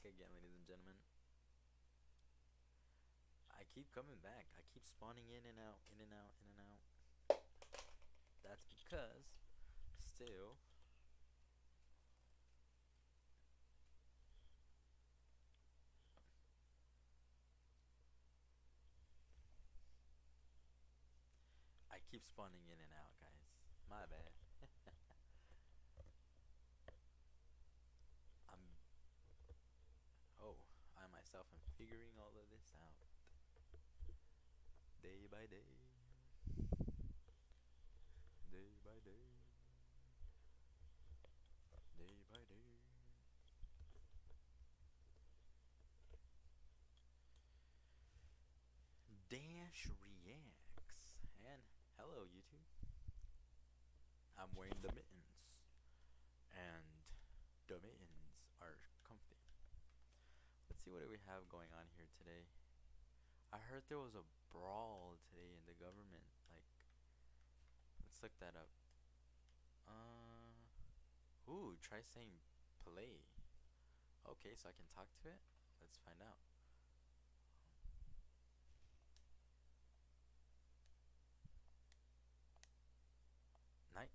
again, ladies and gentlemen. I keep coming back. I keep spawning in and out, in and out, in and out. That's because still I keep spawning in and out, guys. My bad. I'm oh, I myself am figuring all of this out day by day, day by day, day by day. Dash reacts and hello YouTube. I'm wearing the mittens, and the mittens are comfy. Let's see what do we have going on here today. I heard there was a brawl today in the government. Like, let's look that up. Ooh, try saying play. Okay, so I can talk to it. Let's find out. Night.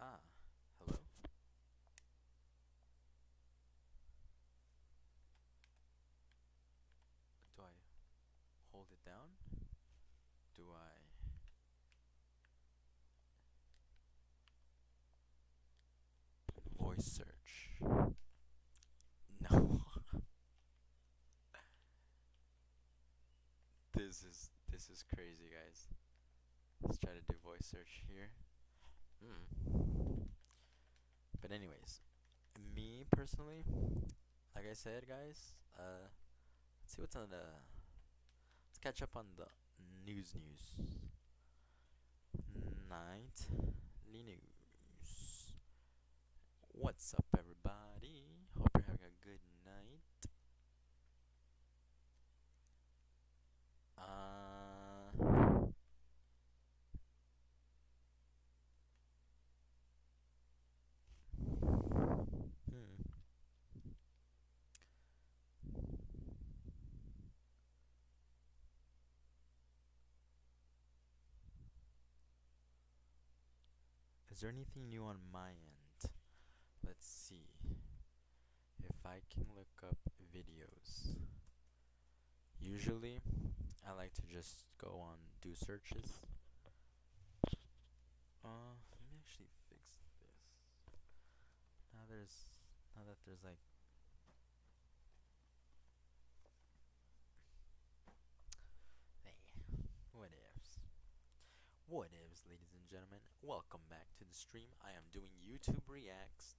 Ah, hello. Do I hold it down? Do I? Voice search. No. This is crazy, guys. Let's try to do voice search here. But anyways, me personally, like I said, guys, let's see what's on the. Let's catch up on the news. Nightly news. What's up, everybody? Hope you're having a good night. Uh, hmm. Is there anything new on my end? Let's see if I can look up videos. Usually, I like to just go on do searches. Let me actually fix this. Now that there's like what ifs. What ifs, ladies and gentlemen. Welcome back to the stream. I am doing YouTube reacts,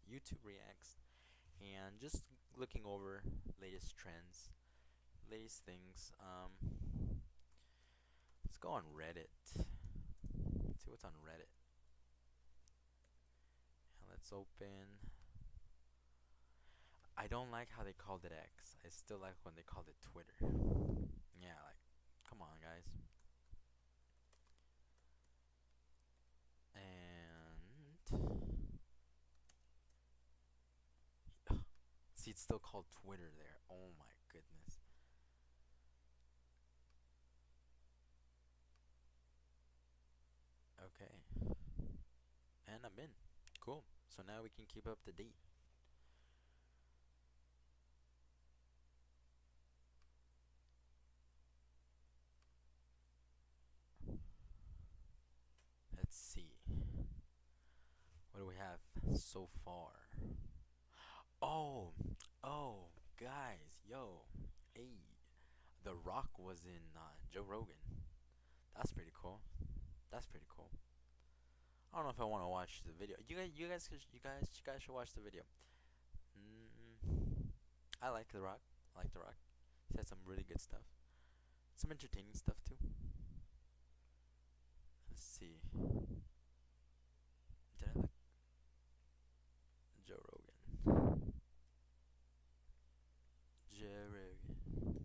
and just looking over latest trends, latest things. Let's go on Reddit. Let's see what's on Reddit. And let's open. I don't like how they called it X. I still like when they called it Twitter. Yeah, like, come on, guys. And see, it's still called Twitter there. Oh my goodness. Okay. And I'm in. Cool. So now we can keep up to date. Let's see. What do we have so far? Oh, guys, yo, hey, The Rock was in Joe Rogan. That's pretty cool. That's pretty cool. I don't know if I want to watch the video. You guys should watch the video. Mm, I like The Rock. I like The Rock. He said some really good stuff. Some entertaining stuff too. Let's see. Did I like Joe Rogan? Joe Rogan.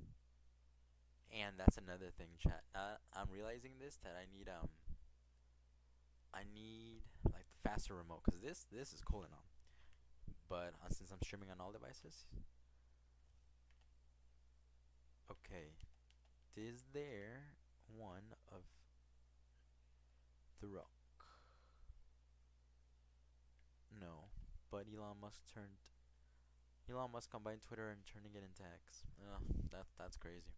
And that's another thing, chat. I'm realizing this that I need like the faster remote because this is cool and all. But since I'm streaming on all devices, Okay. Is there one of the Rock? No. But Elon Musk combined Twitter and turning it into X. That's crazy.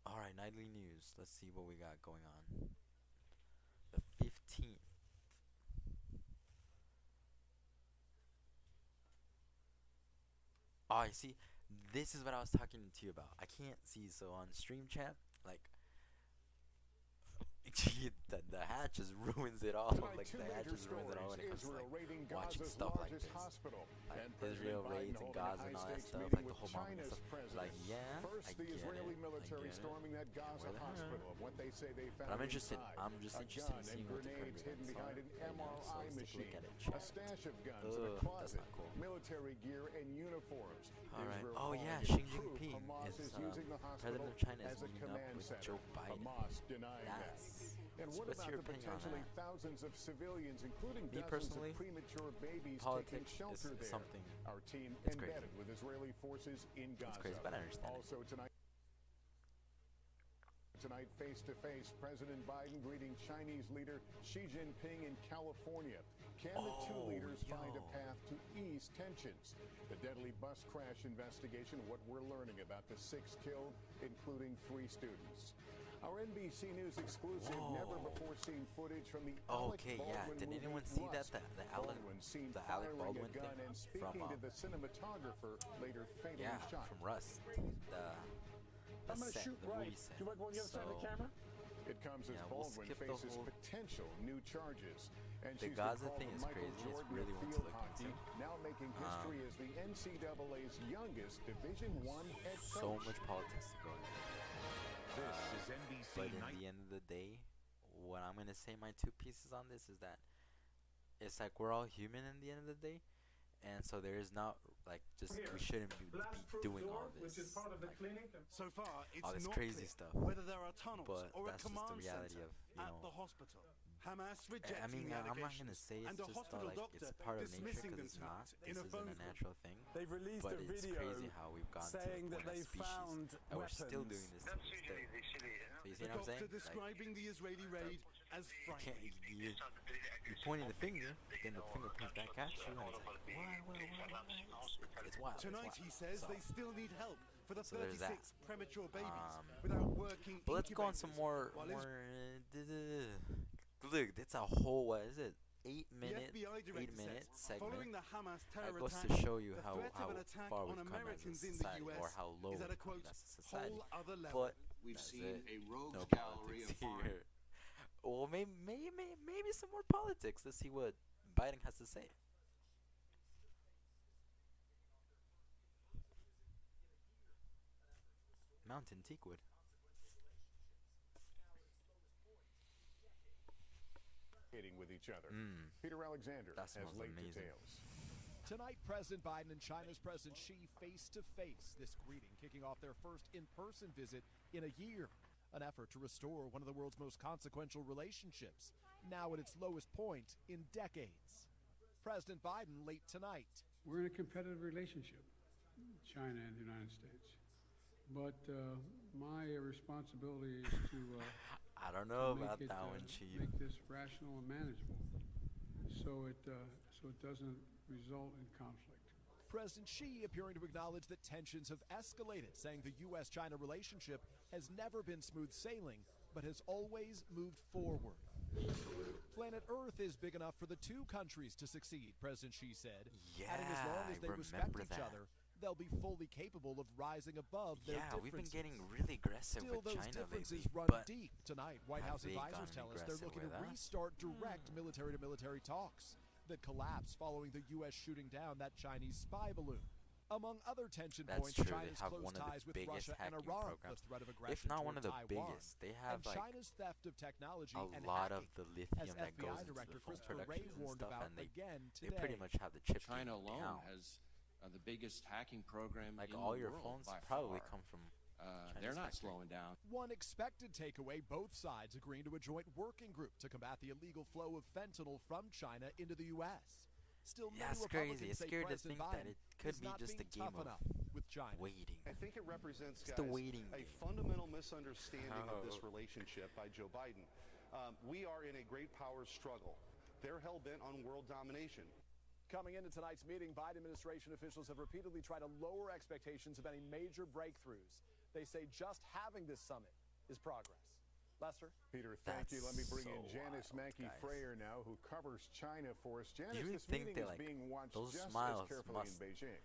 Alright, nightly news. Let's see what we got going on. The 15th. Oh, I see. This is what I was talking to you about. I can't see, so on stream chat, like, the hat just ruins it all. Like, the hat just ruins it all when it comes to, like, watching stuff like this. Like, Israel raids and Gaza and all that stuff, like the whole bomb and stuff. Like, yeah, I get it. I get it. Yeah, where the hell? But I'm just interested in seeing what the current events are right now, so let's take a look at it. Ugh, that's not cool. Alright, oh yeah, Xi Jinping is, president of China is meeting up with Joe Biden. What's your opinion on that? Me personally, politics is something, it's crazy. It's crazy, but I understand it. Tonight, face-to-face, President Biden greeting Chinese leader Xi Jinping in California. Can the two leaders find a path to ease tensions? The deadly bus crash investigation, what we're learning about the 6 killed, including 3 students. Our NBC News exclusive, never-before-seen footage from the Alec Baldwin Did movie anyone see Rust. that? The Alec Baldwin a gun thing and speaking to the cinematographer, later fatally shot. from Rust. The movie set. Do you want to go on the other side of the camera? It comes as we'll Baldwin skip faces potential new charges. And the she's Gaza been thing is called crazy. Michael It's Jordan really of one to field look hockey, into. now making history as the NCAA's youngest Division I head coach. So much politics to go into. This is NBC But in the end of the day, what I'm gonna say, my 2 pieces on this is that it's like we're all human in the end of the day, and so there is not like just we shouldn't be doing all this, like, So far, it's all this not crazy clear stuff. whether there are tunnels But or a that's just the command reality center of, at the hospital. Hamas rejecting I mean, the I'm not allegations, gonna say and it's a just hospital like doctor it's part of nature dismissing because them it's not. tonight in This a isn't phone a call. natural thing. They've released But a it's video crazy how we've gotten to saying the that point they as species found that we're still doing weapons. this to this day. So you see The what I'm saying? doctor describing the Israeli raid as frightening. You're pointing the finger, then the finger points back at you, and it's like, why? It's wild. Tonight, he says, they still need help for the So there's 36 that. premature babies without working But let's go on some more. Look, it's a whole, what is it? 8-minute segment. following the Hamas terror That goes attack, to show you the how threat of an attack far on we've come as a Americans in the society, US or how low is at we've a come quote as a society. whole other level. But We've that's seen it. a rogues No gallery politics of fine. here. Well, maybe some more politics. Let's see what Biden has to say. Mountain Teakwood. With each other. Peter Alexander That has smells late amazing. details. Tonight, President Biden and China's President Xi face-to-face. This greeting kicking off their first in-person visit in a year. An effort to restore one of the world's most consequential relationships, now at its lowest point in decades. President Biden late tonight. We're in a competitive relationship, China and the United States. But my responsibility is to I don't know make about it, that one, Chief. make this rational and manageable, so it doesn't result in conflict. President Xi appearing to acknowledge that tensions have escalated, saying the U.S.-China relationship has never been smooth sailing, but has always moved forward. Planet Earth is big enough for the 2 countries to succeed, President Xi said. Adding as long as they respect each other, they'll be fully capable of rising above their differences. We've been getting really aggressive Still, with those China differences lately, run but deep. Tonight, White have House they advisors gotten tell us they're aggressive looking to with us? restart direct military-to-military talks that collapsed following the U.S. shooting down that Chinese spy balloon. Among other tension points, true. They China's have close one of ties the with biggest Russia and hacking Iran, programs, the threat of aggression if not one toward of the Taiwan, biggest. They have and like China's theft of technology a and lot hacking, of the as lithium that goes FBI into Director the phone Christopher Wray productions and warned stuff, about and again they today. pretty much have the chip China game alone down. has the biggest hacking program Like in all the your world phones by probably far. come from. They're not factory. slowing down. One expected takeaway, both sides agreeing to a joint working group to combat the illegal flow of fentanyl from China into the U.S. Still, Yeah, many it's crazy. Republicans It's say scary to President think that Biden it could is be not just a being game tough of enough with China. waiting. I think it represents, It's guys, the waiting a game. fundamental misunderstanding of this Oh. relationship by Joe Biden. We are in a great power struggle. They're hell-bent on world domination. Coming into tonight's meeting, Biden administration officials have repeatedly tried to lower expectations of any major breakthroughs. They say just having this summit is progress. Lester? Peter, thank you. Let me bring in That's so Janice wild, Mackey guys. Freyer now, who covers China for us. Janice, You really this think meeting they, is like, being watched those just smiles as carefully must- in Beijing.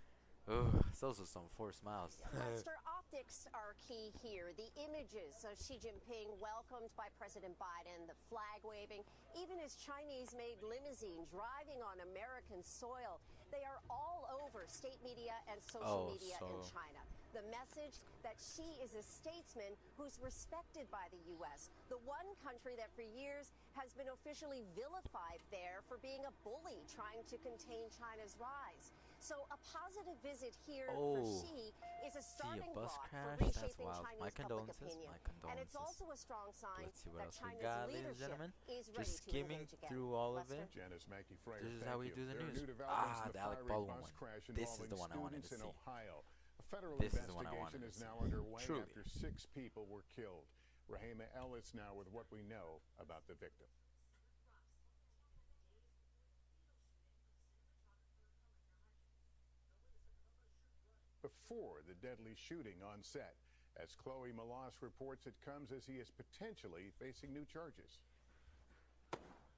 Ugh, those are some forced smiles. Lester, optics are key here. The images of Xi Jinping welcomed by President Biden, the flag waving, even his Chinese-made limousine driving on American soil. They are all over state media and social media in China. The message that Xi is a statesman who's respected by the U.S., the one country that for years has been officially vilified there for being a bully trying to contain China's rise. So a positive visit here for Xi is a starting bus block crash? for That's reshaping wild. Chinese My public condolences. opinion. My And it's condolences. also a strong sign Let's see what that else we China's got, ladies and leadership gentlemen. is ready Just to skimming engage again. through all of Lester? it. Janice Mackey Freyer, This is thank how we you. do the There are news. new developments in The the Alec fiery Baldwin bus one. crash This is involving the one I wanted to students in see. Ohio. A federal This is the one I investigation wanted is to now see. underway Truly. after 6 people were killed. Rahema Ellis now with what we know about the victim. Before the deadly shooting on set, as Chloe Malas reports, it comes as he is potentially facing new charges.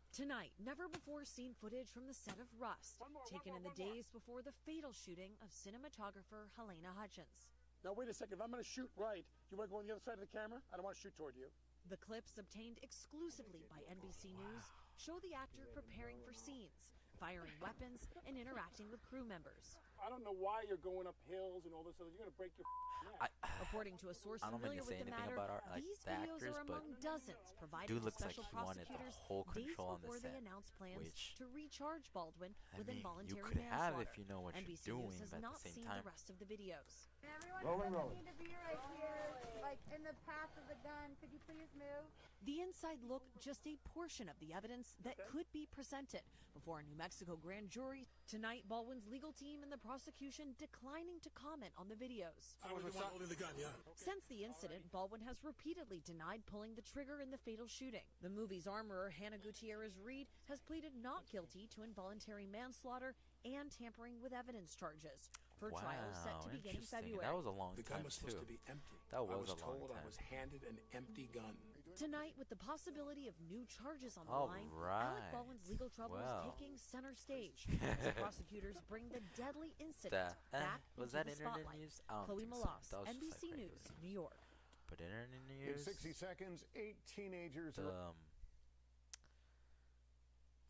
Tonight, never-before-seen footage from the set of Rust, taken in the days before the fatal shooting of cinematographer Helena Hutchins. Now, wait a second. If I'm going to shoot right, you want to go on the other side of the camera? I don't want to shoot toward you. The clips obtained exclusively by NBC News show the actor preparing for scenes, firing weapons, and interacting with crew members. I don't know why you're going up hills and all this other. You're going to break your neck. According to a source I don't mean familiar to say with the anything matter, about these the videos actors, are but among dozens provided dude to looks like special he wanted the prosecutors whole days control on the before they set, announced plans which, to recharge Baldwin I with mean, involuntary you could have manslaughter. if you know what NBC you're News doing, has but at not the same seen time, the rest of the videos. Everyone Rolling, doesn't rolling. need to be right here, like in the path of the gun. Could you please move? The inside look, just a portion of the evidence that could be presented before a New Mexico grand jury. Tonight, Baldwin's legal team and the prosecution declining to comment on the videos. I was holding the gun, yeah. Since the incident, Baldwin has repeatedly denied pulling the trigger in the fatal shooting. The movie's armorer, Hannah Gutierrez Reed, has pleaded not guilty to involuntary manslaughter and tampering with evidence charges. Her trial is set to begin in interesting. February. That was a long The gun time was too. supposed to be empty. That was I was a long told I time. was handed an empty gun. Tonight, with the possibility of new charges on the All line, right. Alec Baldwin's legal troubles Well. taking center stage as the prosecutors bring the deadly incident back Was into that the internet spotlight. news? I don't Chloe think so. Malas, That was just NBC like News, regular. New York. But internet In news. 60 seconds, 8 teenagers The, are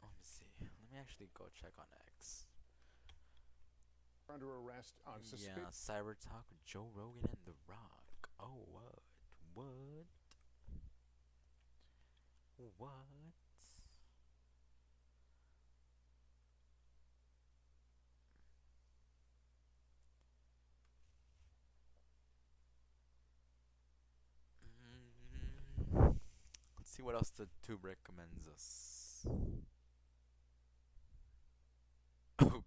let me see. Let me actually go check on X. under arrest on suspicion. Yeah, Cyber Talk with Joe Rogan and The Rock. Oh, what? What? What? Let's see what else the tube recommends us. Oh,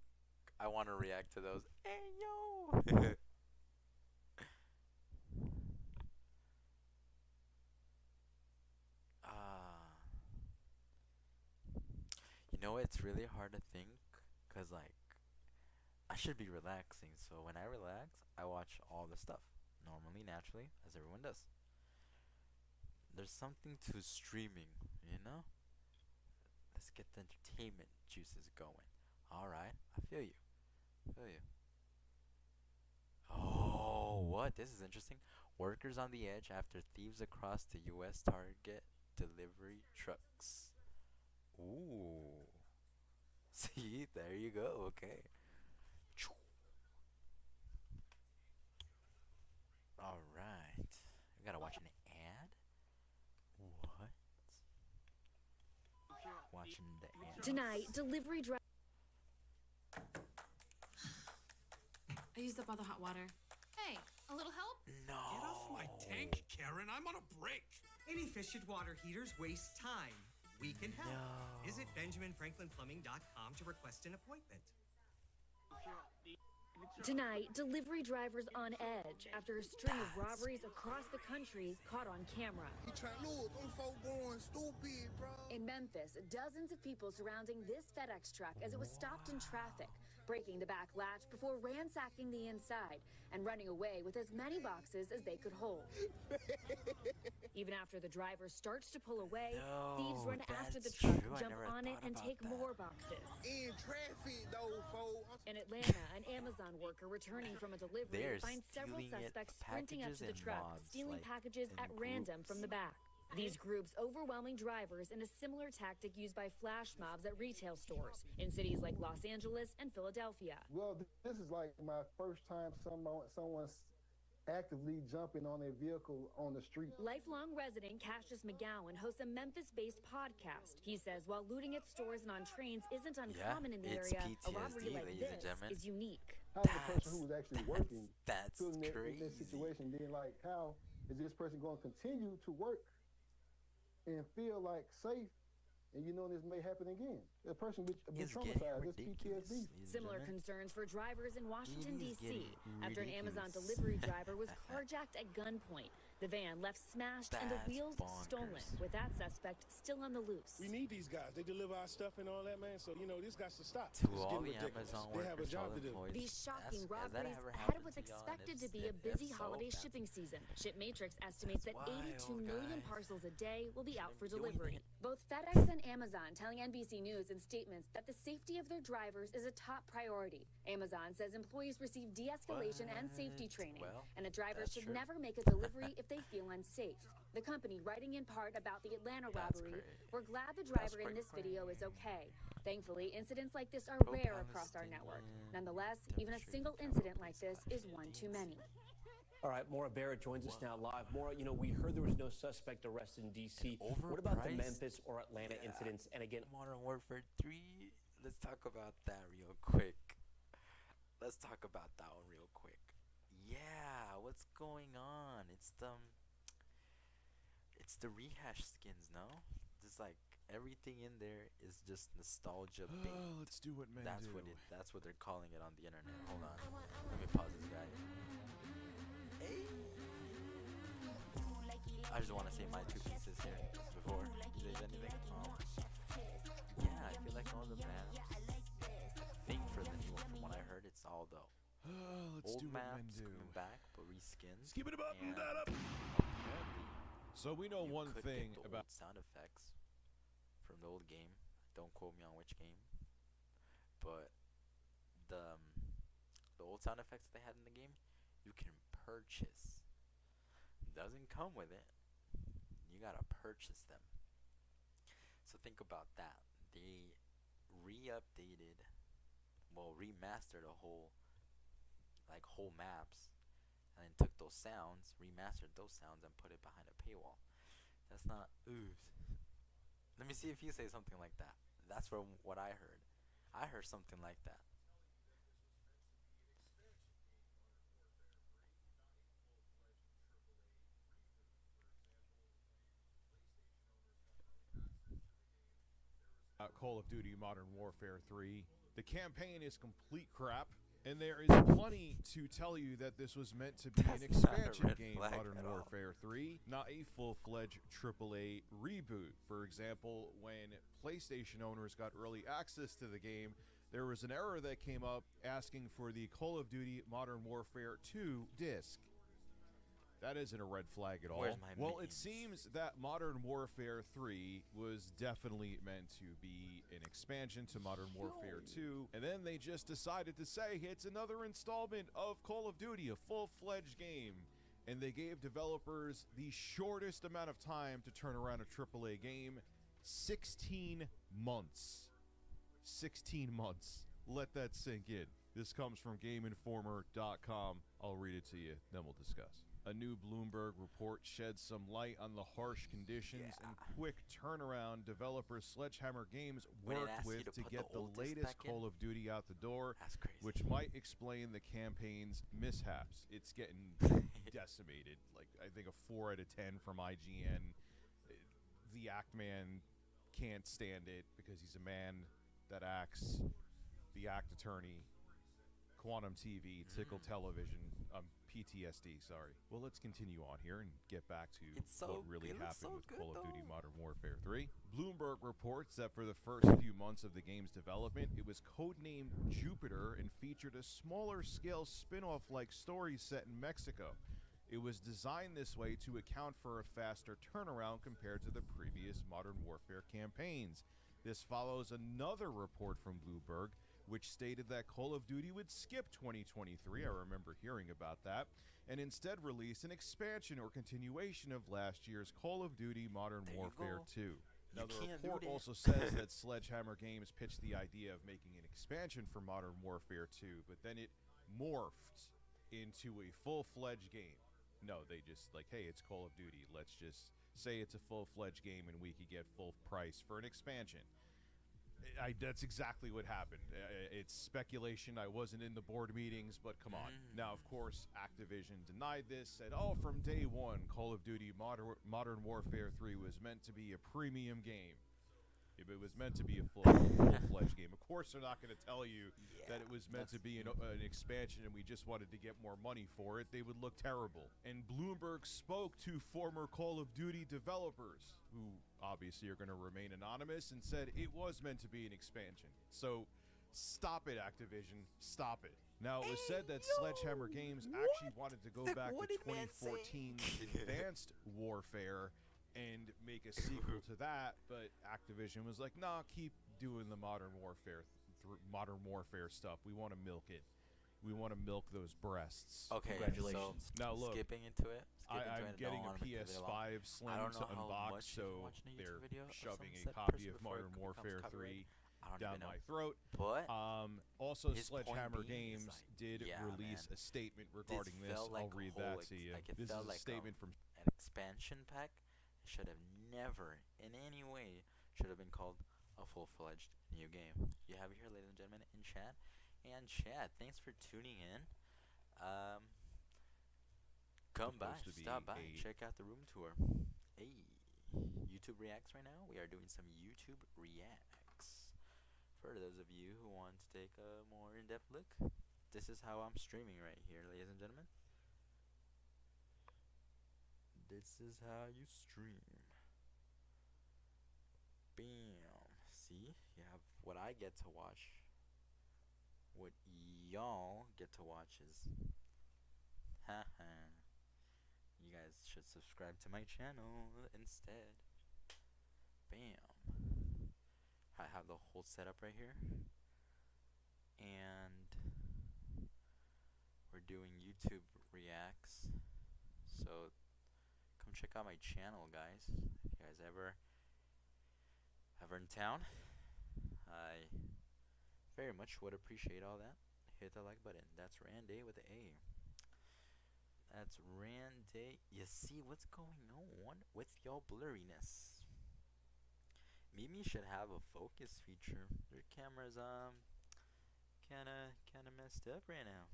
I want to react to those. Hey yo! You know, it's really hard to think, cause like I should be relaxing. So when I relax, I watch all the stuff normally, naturally, as everyone does. There's something to streaming, you know? Let's get the entertainment juices going. Alright, I feel you. Feel you. Oh, what? This is interesting. Workers on the edge after thieves across the U.S. Target delivery trucks. Ooh. See, there you go. Okay. Alright. I gotta watch an ad? What? Watching the ad. Tonight, delivery driver. I used up all the hot water. Hey, a little help? No. Get off my tank, Karen. I'm on a break. Inefficient water heaters waste time. We can help. Visit BenjaminFranklinPlumbing.com to request an appointment. Tonight, delivery drivers on edge after a string of robberies across the country caught on camera. You try to look, them folk going stupid, bro. In Memphis, dozens of people surrounding this FedEx truck as it was stopped in traffic, breaking the back latch before ransacking the inside and running away with as many boxes as they could hold. Even after the driver starts to pull away, thieves run after the truck, jump on it, and take more boxes. In traffic, though, folks. In Atlanta, an Amazon worker returning from a delivery finds several suspects sprinting up to the truck, stealing packages at random from the back. These groups overwhelming drivers in a similar tactic used by flash mobs at retail stores in cities like Los Angeles and Philadelphia. Well, this is like my first time someone's actively jumping on a vehicle on the street. Lifelong resident Cassius McGowan hosts a Memphis-based podcast. He says while looting at stores and on trains isn't uncommon in the area, a robbery like this is unique. How is the person who was actually working feeling in this situation? Then, like, how is this person going to continue to work and feel like safe, and you know this may happen again? A person be traumatized. That's PTSD. Similar concerns for drivers in Washington, D.C. after an Amazon delivery driver was carjacked at gunpoint. The van left smashed and the wheels stolen, with that suspect still on the loose. We need these guys. They deliver our stuff and all that, man. So, this got to stop. To all the Amazon they have a workers, job to do. These shocking robberies ahead of what's expected to be a busy holiday shipping season. ShipMatrix estimates that 82 million parcels a day will be out for delivery. Both FedEx and Amazon telling NBC News in statements that the safety of their drivers is a top priority. Amazon says employees receive de-escalation and safety training, and that drivers should never make a delivery if they feel unsafe. The company, writing in part about the Atlanta robbery, we're glad the driver in this video is okay. Thankfully, incidents like this are rare across our network. Nonetheless, even a single incident like this is one too many. All right, Maura Barrett joins us now live. Maura, we heard there was no suspect arrested in D.C. What about the Memphis or Atlanta incidents? And again, Modern Warfare 3, let's talk about that real quick. Let's talk about that one real quick. Yeah, what's going on? It's the rehash skins, no? Just like everything in there is just nostalgia bait. Let's do what men do. That's what they're calling it on the internet. Hold on. Let me pause this guy. Hey. I just want to say my 2 pieces here just before you say anything. Yeah, I feel like all the maps, I think for the new one, from what I heard, it's all the old maps coming back, but reskins. Skip it up, and that up. So we know one thing about sound effects from the old game. Don't quote me on which game, but the old sound effects that they had in the game, you can purchase. Doesn't come with it. You gotta purchase them. So think about that. They remastered a whole maps, and then took those sounds, remastered those sounds, and put it behind a paywall. That's not oops. Let me see if you say something like that. That's from what I heard. I heard something like that. Call of Duty Modern Warfare 3. The campaign is complete crap, and there is plenty to tell you that this was meant to be an expansion game, Modern Warfare 3, not a full-fledged AAA reboot. For example, when PlayStation owners got early access to the game, there was an error that came up asking for the Call of Duty Modern Warfare 2 disc. That isn't a red flag at all. Well, it seems that Modern Warfare 3 was definitely meant to be an expansion to Modern Warfare 2, and then they just decided to say it's another installment of Call of Duty, a full-fledged game, and they gave developers the shortest amount of time to turn around a AAA game, 16 months. 16 months. Let that sink in. This comes from GameInformer.com. I'll read it to you, then we'll discuss. A new Bloomberg report sheds some light on the harsh conditions and quick turnaround developers Sledgehammer Games worked with to get the latest Call of Duty out the door, which might explain the campaign's mishaps. It's getting decimated, like I think a 4 out of 10 from IGN. The Act Man can't stand it because he's a man that acts, the act attorney, Quantum TV, Tickle Television, PTSD, sorry. Well, let's continue on here and get back to what really happened with Call of Duty Modern Warfare 3. Bloomberg reports that for the first few months of the game's development, it was codenamed Jupiter and featured a smaller scale spin-off like story set in Mexico. It was designed this way to account for a faster turnaround compared to the previous Modern Warfare campaigns. This follows another report from Bloomberg, which stated that Call of Duty would skip 2023, I remember hearing about that, and instead release an expansion or continuation of last year's Call of Duty Modern Warfare 2. Now, the report also says that Sledgehammer Games pitched the idea of making an expansion for Modern Warfare 2, but then it morphed into a full-fledged game. No, they just like, hey, it's Call of Duty. Let's just say it's a full-fledged game and we could get full price for an expansion. That's exactly what happened. It's speculation. I wasn't in the board meetings, but come on. Now, of course, Activision denied this, said, oh, from day one, Call of Duty Modern Warfare 3 was meant to be a premium game. If it was meant to be a full-fledged game. Of course, they're not going to tell you that it was meant to be an expansion and we just wanted to get more money for it. They would look terrible. And Bloomberg spoke to former Call of Duty developers, who obviously are going to remain anonymous, and said it was meant to be an expansion. So stop it, Activision. Stop it. Now, it was said that Sledgehammer Games actually wanted to go back to 2014's Advanced Warfare and make a sequel to that, but Activision was like, nah, keep doing the Modern Warfare stuff. We want to milk it. We want to milk those breasts. Okay, congratulations. So now look, skipping into it. I'm getting a PS5 Slim to unbox, so they're shoving a copy of Modern Warfare 3 down my throat. But also, Sledgehammer Games did release a statement regarding this. I'll read that to you. This is a statement from an expansion pack. Should have never, in any way, should have been called a full-fledged new game. You have it here, ladies and gentlemen, in chat. And chat, thanks for tuning in. Come by, stop by, check out the room tour. Hey, YouTube Reacts right now. We are doing some YouTube Reacts. For those of you who want to take a more in-depth look, this is how I'm streaming right here, ladies and gentlemen. This is how you stream. Bam. See? You have what I get to watch. What y'all get to watch is... Haha. You guys should subscribe to my channel instead. Bam. I have the whole setup right here. And... we're doing YouTube Reacts. So... come check out my channel, guys. If you guys ever in town, I very much would appreciate all that. Hit the like button. That's Randay with the A. That's Randay. You see what's going on with y'all blurriness. Mimi should have a focus feature. Their camera's kinda messed up right now.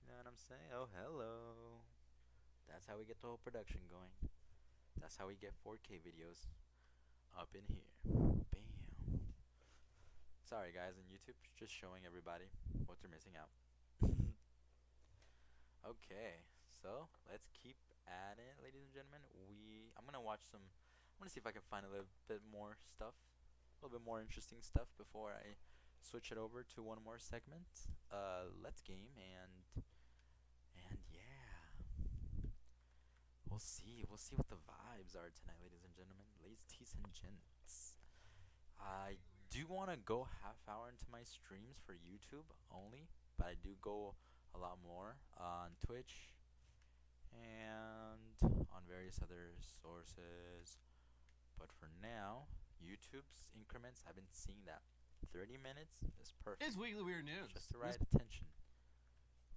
You know what I'm saying? Oh, hello. That's how we get the whole production going. That's how we get 4K videos up in here. Bam. Sorry guys, on YouTube, just showing everybody what they're missing out. Okay, so let's keep at it, ladies and gentlemen. I'm gonna see if I can find a little bit more stuff, a little bit more interesting stuff before I switch it over to one more segment. Let's game and yeah. We'll see what the vibes are tonight, ladies and gentlemen. Ladies and gents. I do want to go half hour into my streams for YouTube only, but I do go a lot more on Twitch and on various other sources. But for now, YouTube's increments, I've been seeing that 30 minutes is perfect. It's Weekly Weird News. Just the right attention.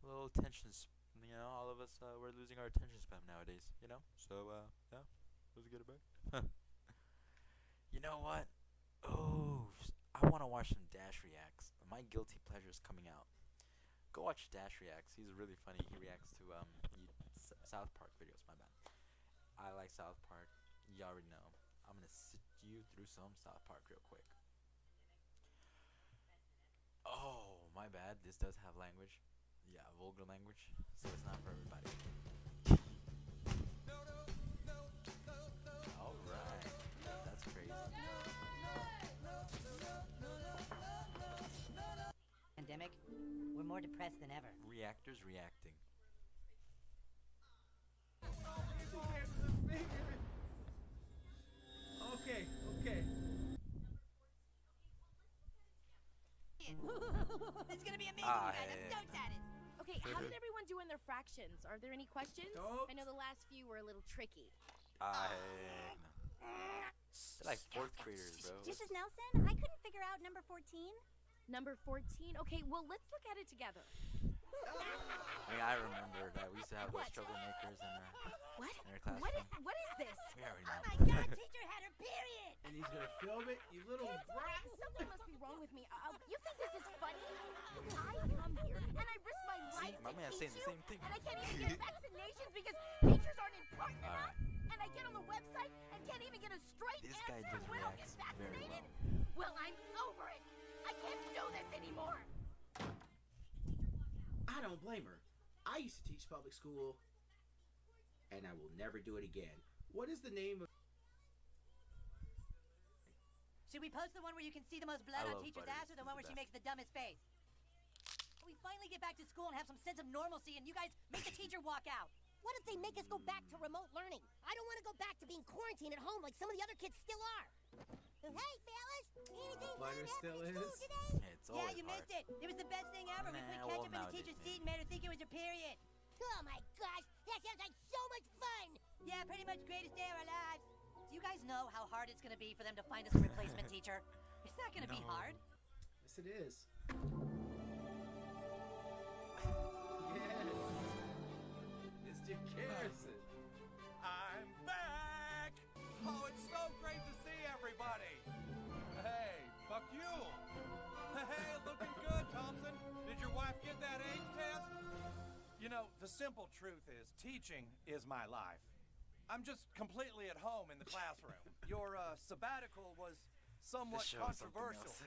A little attention span. You know, all of us, we're losing our attention span nowadays, you know? So, yeah, let's get it back. You know what? Oh, I want to watch some Dash Reacts. My guilty pleasure is coming out. Go watch Dash Reacts. He's really funny. He reacts to South Park videos, my bad. I like South Park. You already know. I'm going to you through some South Park real quick. Oh, my bad. This does have language. Yeah, vulgar language. So it's not for everybody. Alright. That's crazy. Pandemic, we're more depressed than ever. Reactors reacting. Okay. It's gonna be amazing, you guys. I'm so excited. Okay, how did everyone do in their fractions? Are there any questions? I know the last few were a little tricky. They're like fourth graders, bro. Mrs. Nelson, I couldn't figure out number 14. Number 14? Okay, well, let's look at it together. I mean, I remember that we used to have those troublemakers in our classroom. What is this? We already Oh know. my God, teacher had her period. And he's gonna film it, you little brat. Something must be wrong with me. You think this is funny? I come here and I risk my life my to man's teach saying the you, same thing. and I can't even get vaccinations because teachers aren't important enough. And I get on the website and can't even get a straight This guy answer just when I'll get reacts very vaccinated. well. Well, I'm over it. I can't do this anymore. I don't blame her. I used to teach public school, and I will never do it again. What is the name of... Should we post the one where you can see the most blood I on love teacher's Butters. ass, or the He's one the where she best. makes the dumbest face? We finally get back to school and have some sense of normalcy, and you guys make the teacher walk out. What if they make us go back to remote learning? I don't want to go back to being quarantined at home like some of the other kids still are. Hey, fellas, anything fun Butter still happening at school is? today? Yeah, it's Yeah, always you hard. missed it. It was the best thing ever. We Nah, put well, ketchup in the nowadays, teacher's maybe. seat and made her think it was her period. Oh my gosh, that sounds like so much fun. Yeah, pretty much greatest day of our lives. Do you guys know how hard it's going to be for them to find us a replacement teacher? It's not going to be hard. Yes, it is. Yes. Mr. Garrison. I'm back! Oh, it's so great to see everybody! Hey, fuck you! Hey, looking good, Thompson. Did your wife get that AIDS test? You know, the simple truth is, teaching is my life. I'm just completely at home in the classroom. Your sabbatical was somewhat This show is something controversial. else.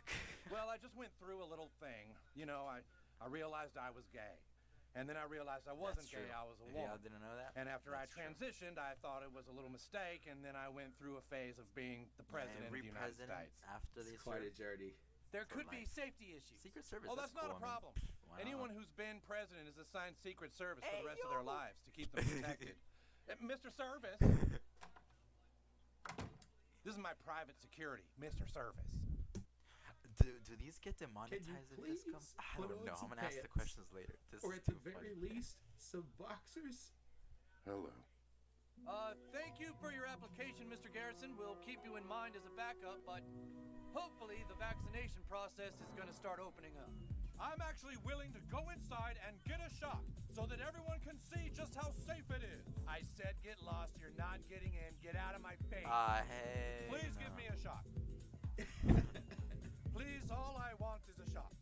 Well, I just went through a little thing. You know, I realized I was gay. And then I realized I wasn't That's gay, true. I was a If woman. y'all didn't know that, And after I that's true. transitioned, I thought it was a little mistake, and then I went through a phase of being the president Every of the United president States. after they It's quite a serve journey. There for could be life. safety issues. Secret Service. Oh, that's not cool. a problem. Why not? Anyone who's been president is assigned Secret Service for the rest of their lives to keep them protected. Mr. Service. This is my private security, Mr. Service. Do these get demonetized if this comes? I put don't on know. some I'm gonna ask the pants? questions later. This Or is at the too very funny. least, some boxers? Hello. Thank you for your application, Mr. Garrison. We'll keep you in mind as a backup, but hopefully the vaccination process is going to start opening up. I'm actually willing to go inside and get a shot so that everyone can see just how safe it is. I said get lost. You're not getting in. Get out of my face. Hey. Please give me a shot. Please, all I want is a shot.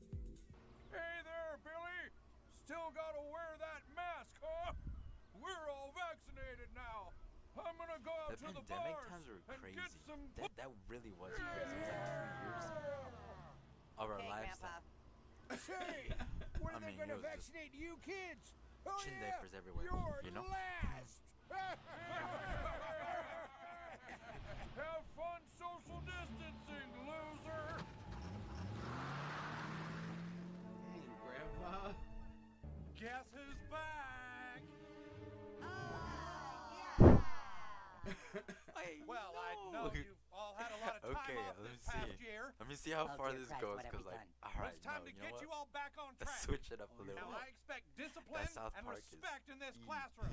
Hey there, Billy. Still gotta wear that mask, huh? We're all vaccinated now. I'm gonna go out The to the pandemic bars times were and crazy. get some. That really was crazy. It was like 2 years of our lives. Say, when I are they mean, gonna it was just vaccinate you kids? Oh chin yeah, diapers everywhere, you're you know? last. Have fun social distancing, loser. Hey, Grandpa. Guess who's back? Well, I know you've all had a lot of time Okay, off let me this past see. year. Let me see how Oh, far dear this Christ, goes, what have cause we like, done? all right, It's time no, to you know get what? you all back on Let's track. switch it up a little Now bit. I expect discipline South and Park is respect in this classroom,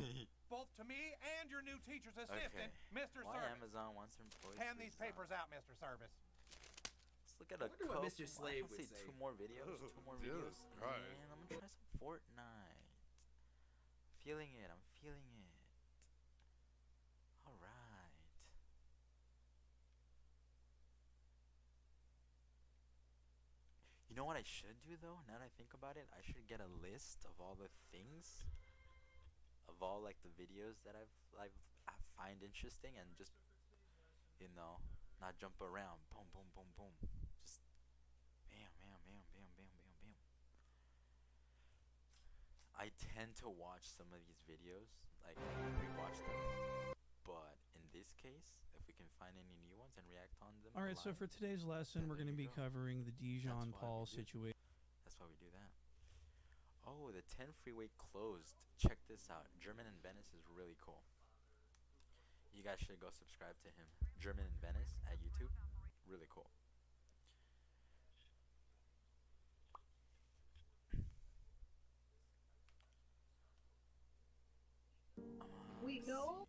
both to me and your new teacher's assistant, Mr. Why Service. Amazon wants their employees? Hand to these resign? papers out, Mr. Service. Let's look at a wonder what couple. Mr. Slave I'll would say say. 2 more videos. 2 more videos. Jesus Christ. And I'm gonna try some Fortnite. Feeling it. I'm feeling it. All right. You know what I should do though? Now that I think about it, I should get a list of all the things, of all like the videos that I find interesting, and just, you know, not jump around. Boom, boom, boom, boom. Just bam, bam, bam, bam, bam, bam, bam. I tend to watch some of these videos, like rewatch them. But in this case, if we can find any new ones and react on them. All right, so live, for today's lesson, we're going to be covering the Dijon Paul we do. situation. That's why we do that. Oh, the 10 freeway closed. Check this out. German in Venice is really cool. You guys should go subscribe to him. German in Venice at YouTube. Really cool. We know.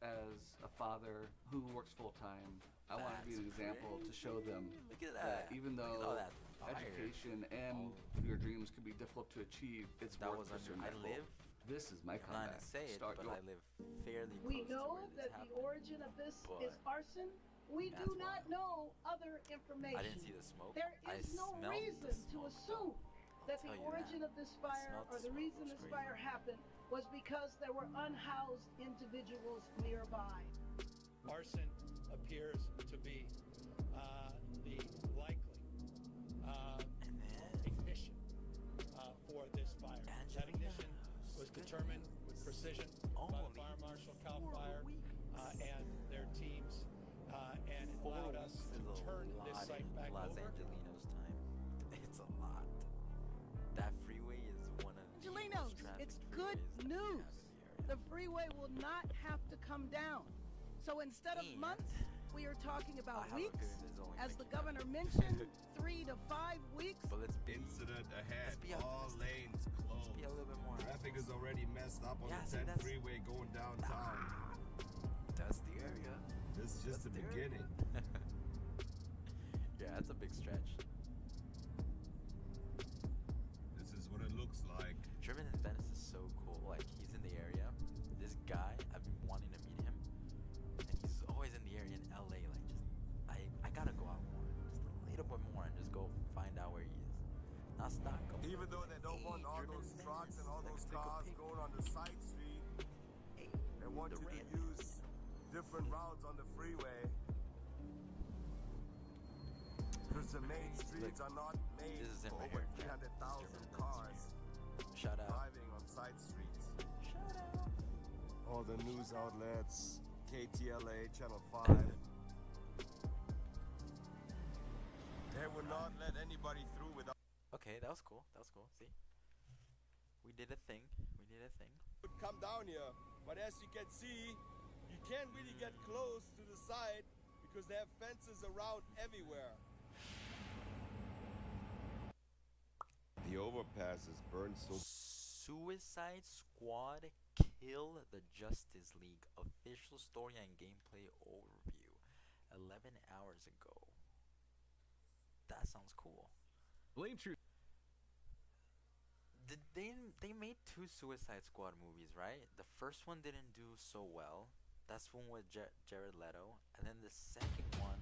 As a father who works full time, I want to be an example to show them Look at that. even Look at though all that fire. education and your dreams can be difficult to achieve, it's That worth was under pursuing I that goal. live. This is my I'm not comeback. gonna say it, Start but your I live fairly We close know to where that this the happened. origin of this But is arson. We that's do not know other information. I didn't see the smoke. There I is no smelled the reason to smoke, assume that tell the you origin that. of this fire smelled or the the smoke. reason It was this crazy. fire happened was because there were unhoused individuals nearby. Arson appears to be the likely ignition for this fire. That ignition was determined with precision by the Fire Marshal, CAL FIRE, and their teams, and it allowed us to turn this site back Los over. Angelinos time. It's a lot. That freeway is one of the most Angelinos, trafficked it's good freeways news. The freeway will not have to come down. So instead of months, we are talking about weeks. As the governor mentioned, 3 to 5 weeks. But let's be Incident ahead, be all optimistic. lanes closed. Be a little bit more. Traffic is already messed up on Yeah, the see, 10 that's- freeway going downtown. That's the area. This is just the beginning. Yeah, that's a big stretch. This is what it looks like. German in Venice is so cool. Like, he's in the area. This guy, I've been wanting to meet him, and he's always in the area in LA. Like, just I gotta go out more, just a little bit more, and just go find out where he is. Not stuck. Even though they don't want all those trucks and all those cars going on the side street, they want you to use different routes on the freeway. Because the main streets are not made This is him for right over here. 300,000 cars Shout out. driving on side streets. All the news outlets, KTLA, Channel 5. They will not let anybody through without. Okay, that was cool. That was cool. See, we did a thing. We did a thing. Come down here, but as you can see, you can't really get close to the side because they have fences around everywhere. The overpass is burned so. Suicide Squad Kill the Justice League official story and gameplay overview 11 hours ago. That sounds cool. Blame Truth. Did they made 2 Suicide Squad movies, right? The first one didn't do so well. That's one with Jared Leto, and then the second one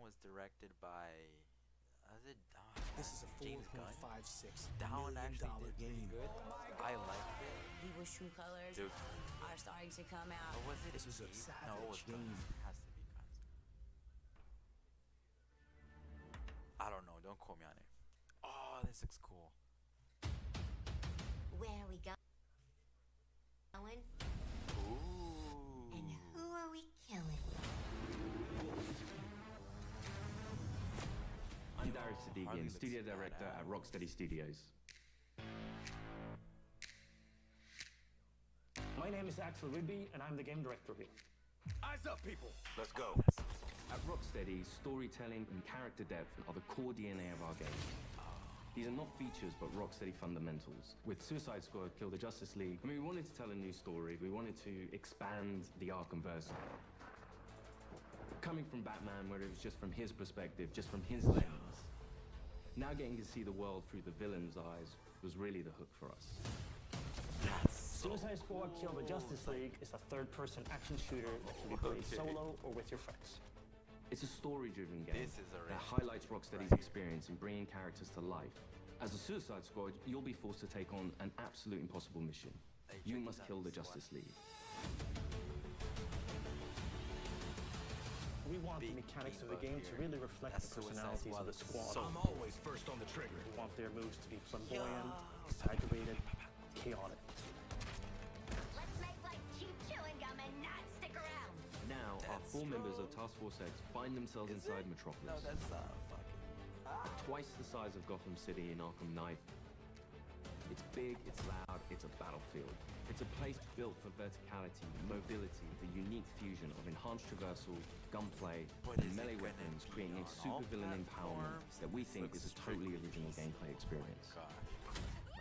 was directed by This is a James Gunn. $4.56 That one million actually did game. pretty good. I liked it. People's true colors Dude. are starting to come out. Or was it? This is a Gabe? savage No, it was game. Guns. It has to be Guns. I don't know. Don't quote me on it. Oh, this looks cool. Where are we going? Ooh. And who are we killing? I'm Darius Sadigian, studio director at Rocksteady Studios. My name is Axel Ribby, and I'm the game director here. Eyes up, people! Let's go. At Rocksteady, storytelling and character depth are the core DNA of our game. These are not features, but Rocksteady fundamentals. With Suicide Squad, Kill the Justice League, we wanted to tell a new story. We wanted to expand the Arkhamverse. Coming from Batman, where it was just from his perspective, just from his lens. Now getting to see the world through the villain's eyes was really the hook for us. Suicide Squad Kill the Justice League is a third-person action shooter that can be played solo or with your friends. It's a story-driven game This is a that race. highlights Rocksteady's experience in bringing characters to life. As a Suicide Squad, you'll be forced to take on an absolute impossible mission. You must kill the Justice League. want the mechanics of the game to really reflect the personalities of the squad. I'm always first on the trigger. We want their moves to be flamboyant, exaggerated, chaotic. Let's make like cheap chewing gum and not stick around. Now, our 4 members of Task Force X find themselves inside Metropolis. No, that's fucking. Twice the size of Gotham City in Arkham Knight. It's big, it's loud, it's a battlefield. It's a place built for verticality, mobility, the unique fusion of enhanced traversal, gunplay, and melee weapons, creating a supervillain empowerment that we think is a totally original gameplay experience.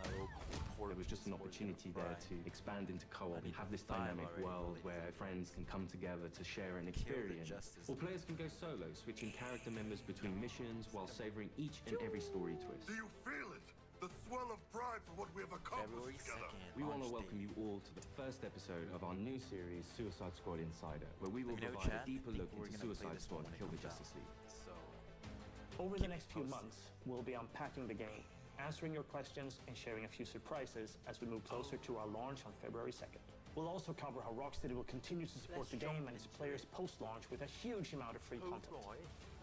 There was just an opportunity there to expand into co-op and have this dynamic world where friends can come together to share an experience. Or players can go solo, switching character members between missions while savoring each and every story twist. Do you feel it? The swell of pride for what we have accomplished together. We want to welcome you all to the first episode of our new series, Suicide Squad Insider, where we will provide a deeper look into Suicide Squad Kill the Justice League. Over the next few months, we'll be unpacking the game, answering your questions, and sharing a few surprises as we move closer to our launch on February 2nd. We'll also cover how Rocksteady will continue to support the game and its players post-launch with a huge amount of free content.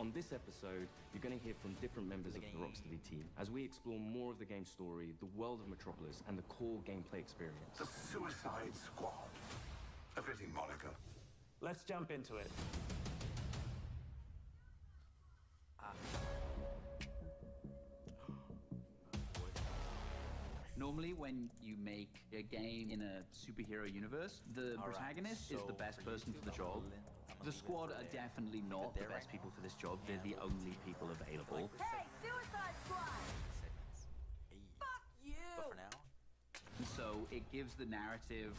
On this episode, you're going to hear from different members of the Rocksteady team as we explore more of the game's story, the world of Metropolis, and the core gameplay experience. The Suicide Squad. A fitting moniker. Let's jump into it. Normally, when you make a game in a superhero universe, the protagonist is the best person for the job. The squad are definitely not the best people for this job. They're the only people available. Hey, Suicide Squad! Fuck you! But for now, So it gives the narrative